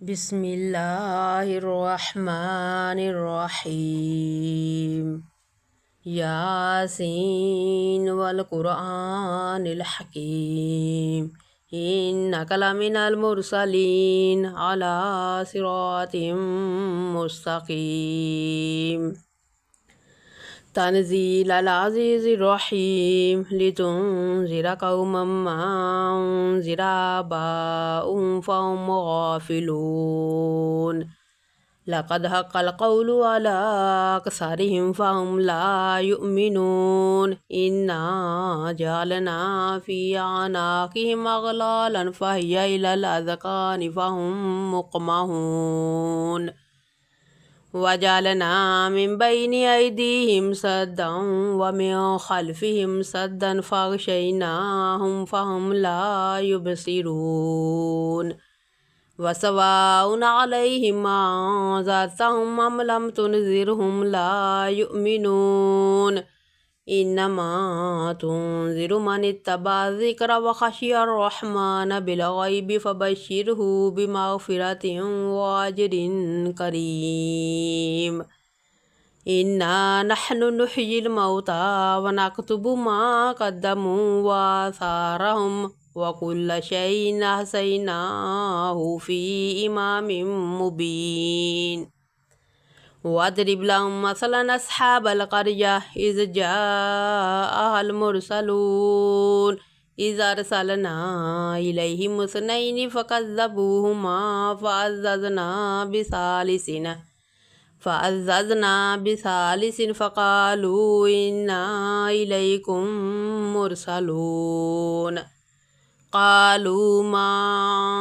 बिस्मिल्लाहिर्रहमानिर्रहीम। यासीन वल क़ुरआनिल हकीम। इन्नका लमिनल मुरसलीन अला सिरातिम मुस्तक़ीम। तंज़ीलल अज़ीज़िर रहीम। लितुनज़िरा क़ौमम मा उनज़िरा आबाउहुम फ़हुम गाफ़िलून। लक़द हक़्क़ल क़ौलु अला अक्सरिहिम फ़हुम ला युमिनून। इन्ना जअलना फ़ी अअनाक़िहिम अग़लालन फ़हिय इलल अज़क़ानि फ़हुम मुक़महून। वजअलना मिन बैनि अयदीहिम सद्दन व मिन ख़ल्फ़िहिम सद्दन फ़अग़शयनाहुम फ़हुम ला युबसिरून। वसवाउन अलैहिम अअन्ज़रतहुम अम लम तुनज़िरहुम ला युमिनून। इन्नमा तुनज़िरु मन इत्तबअ ज़िक्र व ख़शियर रहमान बिलग़ैबि फ़बश्शिरहु बिमग़फ़िरतिन व अज्रिन करीम। इन्ना नहनु नुह्यिल मौता व नक्तुबु मा क़द्दमू व आसारहुम व कुल्ल शैइन अहसैनाहु फ़ी इमामिम मुबीन। वद्रिब लहुम मसलन अस्हाबल क़र्यह इज़ जाअहल मुरसलून। इज़ अरसलना इलैहिम इस्नैनि फ़कज़्ज़बूहुमा फ़अज़्ज़ज़ना बिसालिसिन फ़क़ालू इन्ना इलैकुम मुरसलून। क़ालू मा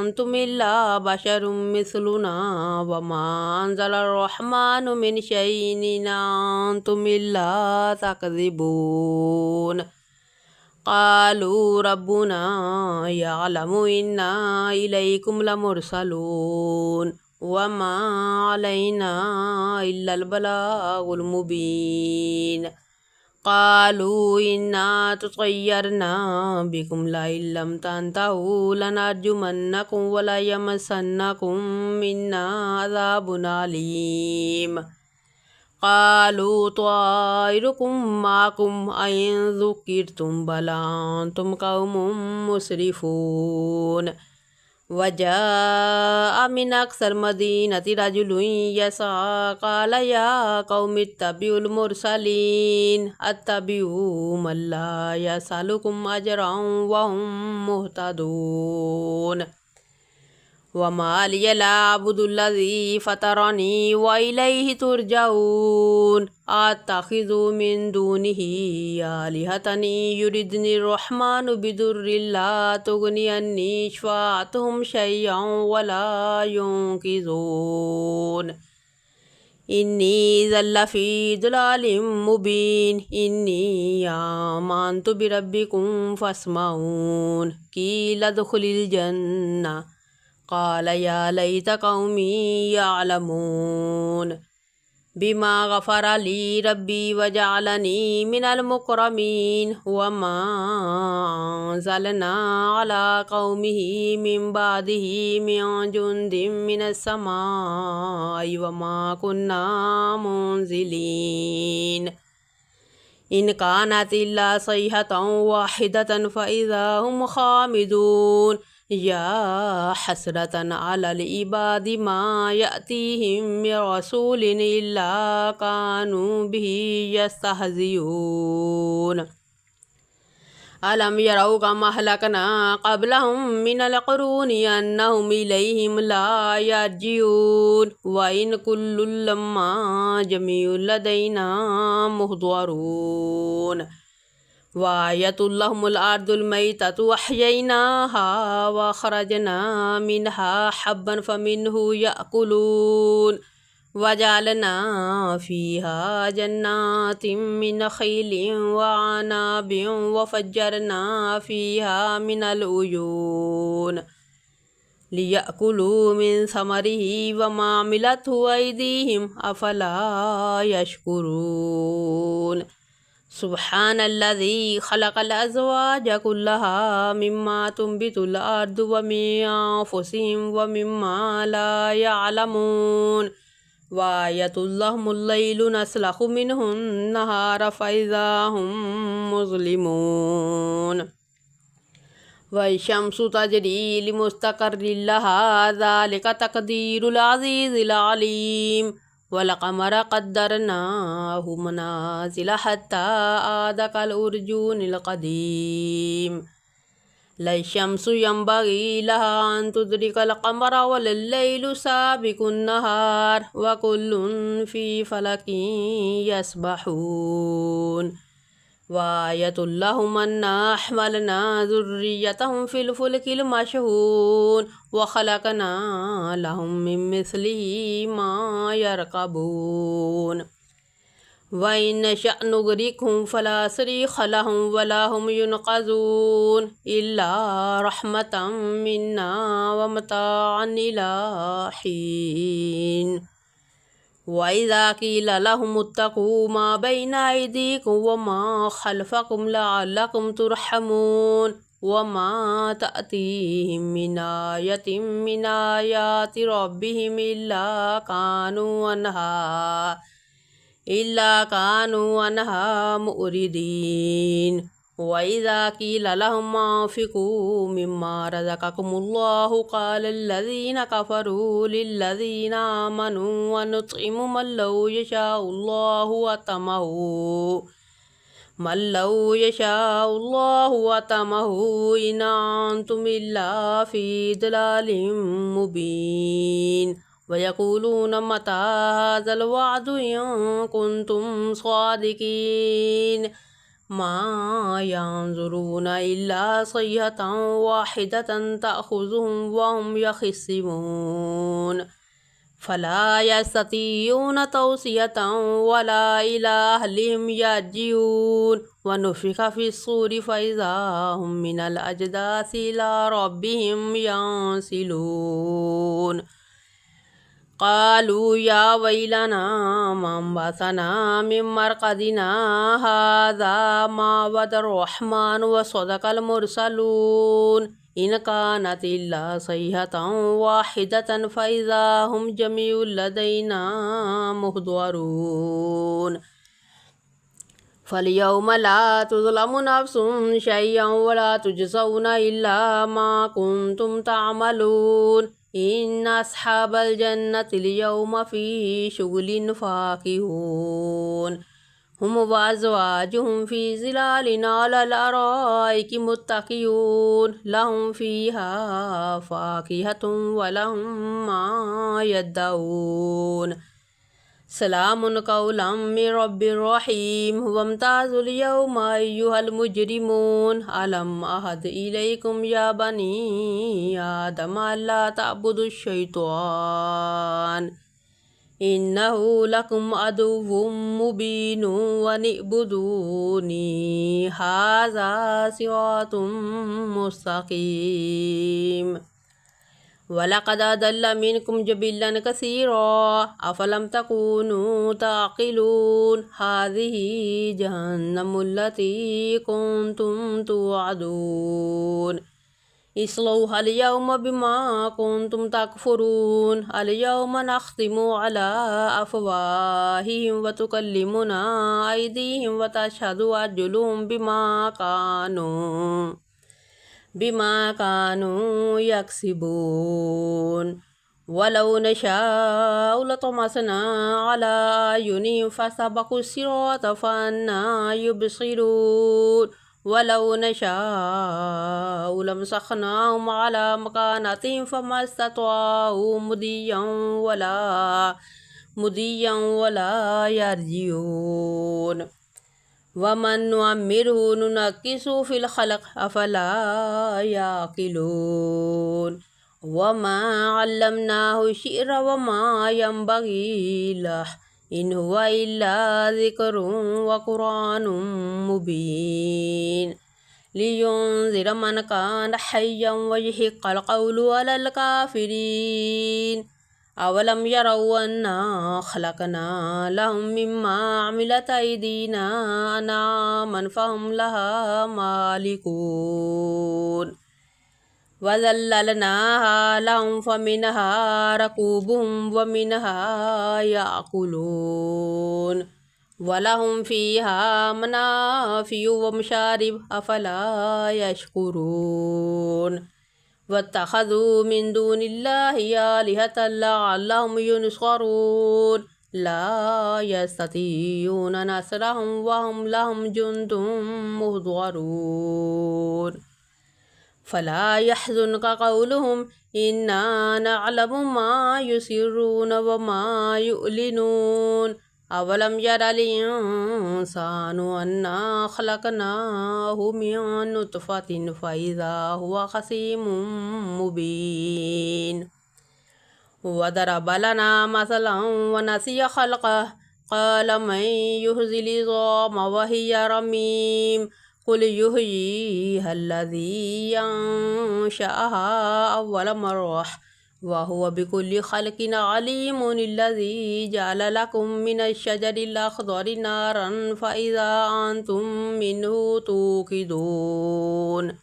अंतुम इल्ला बशरुम मिस्लुना व मा अनज़लर रहमानु मिन शैइन इन अंतुम इल्ला तकज़िबून। क़ालू रब्बुना यअलमु इन्ना इलैकुम लमुरसलून व मा अलैना इल्लल बलागुल मुबीन। क़ालू इन्ना ततय्यरना बिकुम लइन लम तंतहू लनर्जुमन्नकुम व लयमस्सन्नकुम मिन्ना अज़ाबुन अलीम। क़ालू त्वाइरुकुम माकुम अइन ज़ुक्किरतुम बल अंतुम क़ौमुम मुस्रिफ़ून। वजाअ मिन अक़सल मदीनति रजुलुन यसअ क़ाल या क़ौमि इत्तबिउल मुरसलीन अत्तबिउ मन ला यसअलुकुम अजरन व हुम मुहतदून। वमा लिय ला अअबुदुल्लज़ी फ़तरनी व इलैहि तुरजऊन। अत्तख़िज़ु मिन दूनिही आलिहतन युरिदनिर रहमानु बिदुर्रिन ला तुग़नि अन्नी शफ़ाअतुहुम शयअन व ला युनक़िज़ून। इन्नी इज़्ज़न लफ़ी ज़लालिम मुबीन। इन्नी आमनतु बिरब्बिकुम फ़स्मऊन। क़ील उद्ख़ुलिल जन्नह क़ाल या लैत क़ौमी यअलमून। बिमा ग़फ़र ली रब्बी वजअलनी मिनल मुकरमीन। वमा अंज़लना अला क़ौमिही मिन बअदिही मिन जुन्दिन मिनस समाइ वमा कुन्ना मुनज़िलीन। इन कानत इल्ला सयहतन वाहिदतन फ़इज़ा हुम ख़ामिदून। या हसरतन अलल इबादि मा यअतीहिम मिन रसूलिन इल्ला कानू बिही यस्तहज़िऊन। अलम यरौ कम अहलकना क़ब्लहुम मिनल क़ुरूनि अन्नहुम इलैहिम ला यर्जिऊन। व इन कुल्लुल लम्मा जमीउन लदैना मुहज़रून। व आयतुल लहुमुल अर्दुल मैततु अहयैनाहा व अख़रजना मिनहा हब्बन फ़मिन्हु यअकुलून। वजअलना फ़ीहा जन्नातिन मिन नख़ीलिन व अअनाबिन व फ़ज्जरना फ़ीहा मिनल उयून लियअकुलू मिन समरिही व मा अमिलतहु अयदीहिम अफ़ला यशकुरून। सुब्हानल्लज़ी खलक़ल अज़वाज कुल्लहा मिम्मा तुंबितुल अर्दु व मिन अनफुसिहिम व मिम्मा ला यअलमून व आयतुल लहुमुल लैलु नस्लखु मिन्हु नहार फ़इज़ा हुम मुज़लिमून वशम्सु तजरी लिमुस्तक़र्रिन लहा ज़ालिका तक़दीरुल अज़ीज़िल अलीम वलक़मर क़द्दरनाहु मनाज़िला हत्ता आदा कल उर्जूनिल क़दीम लश्शम्सु यंबग़ी लहा अन तुदरिकल क़मर वल्लैलु साबिक़ुन नहार व कुल्लुन फ़ी फ़लकिन यस्बहून वायतुल लहुम अन्ना हमलना ज़ुर्रियतहुम फ़िल फ़ुल्किल मशहून व ख़लक़ना लहुम मिन मिस्लिही मा यरकबून व इन नशअ नुग़रिक़हुम फ़ला सरीख़ लहुम वला हुम युनक़ज़ून इल्ला रहमतम मिन्ना व मताअन इला हीन वइज़ा क़ील लहुमुत्तक़ू मा बैना अयदीकुम व मा ख़ल्फ़कुम लअल्लकुम तुरहमून व मा तअतीहिम मिन आयतिन मिन आयाति रब्बिहिम इल्ला कानू अन्हा मुअरिदीन वइज़ा क़ील लहुम अन्फ़िक़ू मिम्मा रज़क़कुमुल्लाहु क़ालल्लज़ीन कफ़रू लिल्लज़ीना आमनू अनुत्इमु मल्लौ यशाअल्लाहु अतमहु इन अंतुम इल्ला फ़ी ज़लालिम मुबीन वयक़ूलून मता हाज़ल वअदु इन कुन्तुम स्वादिक़ीन मा यंज़ुरून इल्ला सय्हतन वाहिदतन तअख़ुज़ुहुम वहुम यख़िस्सिमून फ़ला यस्ततीऊन तौसियतन वला इला अहलिहिम यर्जिऊन व नुफ़िख़ फ़िस्सूरि फ़इज़ा हुम मिनल अजदासि इला रब्बिहिम यंसिलून क़ालू या वैलना मन बअसना मिन मरक़दिना हाज़ा मा वअदर रहमान व सदक़ल मुरसलून इन कानत इल्ला सय्हतन वाहिदतन फ़इज़ा हुम जमीउन लदैना मुहज़रून फ़लयौम ला तुज़लमु नफ़्सुन शयअन वला तुजज़ौना इल्ला मा कुन्तुम तअमलून इन्न अस्हाबल जन्नति अल-यौम फ़ी शुग़ुलिन फ़ाकिहून हुम व अज़वाजुहुम फ़ी ज़िलालिन अलल अराइकि मुत्तक़िऊन लहुम फ़ीहा फ़ाकिहतुन व लहुम मा यद्दऊन सलामुन क़ौलन मिन रब्बिर रहीम वम्ताज़ुल यौमा अय्युहल मुजरिमून अलम अहद इलैकुम या बनी आदम अल्ला तअबुदुश शैतान इन्नहु लकुम अदुव्वुम मुबीनुन वनिअ्बुदूनी हाज़ा सिरातुम मुस्तक़ीम वलक़द अदल्ल मिनकुम जबिल्लन कसीरा अफ़लम तकूनू ताक़िलून हाज़िही जहन्नमुल्लती कुन्तुम तुअदून इस्लौहा अल-यौम बिमा कुन्तुम तकफ़ुरून अल-यौम नख़्तिमु अला अफ़वाहिहिम व तुकल्लिमुना अयदीहिम व तशहदु अर्जुलुहुम बिमा कानू यक्सिबून वलौ नशाअ लतमसना अला अयुनिहिम फ़स्तबिक़ुस्सिरात फ़अन्ना युबसिरून वलौ नशाअ लमसख़नाहुम अला मकानतिहिम फ़मस्तताअू मुदिय्यन वला यर्जिऊन वमन नुअम्मिरहु नुनक्किसहु फ़िल ख़ल्क़ अफ़ला याक़िलून वमा अल्लमनाहु शिअ्र वमा यंबग़ी लहु इन हुवा इल्ला ज़िक्रुन व क़ुरआनुम मुबीन लियुनज़िर मन कान हय्यन व यहिक़्क़ल क़ौलु अलल काफ़िरीन أولم يروا أنا خلقنا لهم مما عملت أيدينا أنعاما فهم لها مالكون وذللناها لهم فمنها ركوبهم ومنها يأكلون ولهم فيها منافع ومشارب أفلا يشكرون واتخذوا من دون الله آلهة لعلهم ينصرون لا يستطيعون نصرهم وهم لهم جند مهضرون فلا يحزنك قولهم إنا نعلم ما يسرون وما يعلنون أولم ير الإنسان أنا خلقناه من نطفة فإذا هو خصيم مبين وضرب لنا مثلا ونسي خلقه قال من يهزي العظام وهي رميم قل يحييها الذي ينشأها أول مرة وهو بكل خلق عليم الذي جعل لكم من الشجر الأخضر نارا فإذا أنتم منه توقدون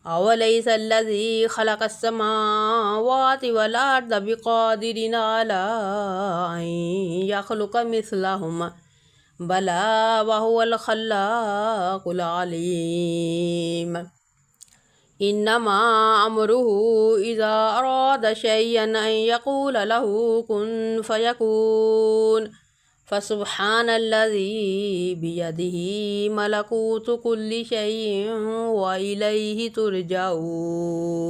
أوليس الذي خلق السماوات والأرض بقادر على أن يخلق مثلهم بلى وهو الخلاق العليم إنما أمره إذا أراد شيئا أن يقول له كن فيكون فسبحان الذي بيده ملكوت كل شيء وإليه ترجعون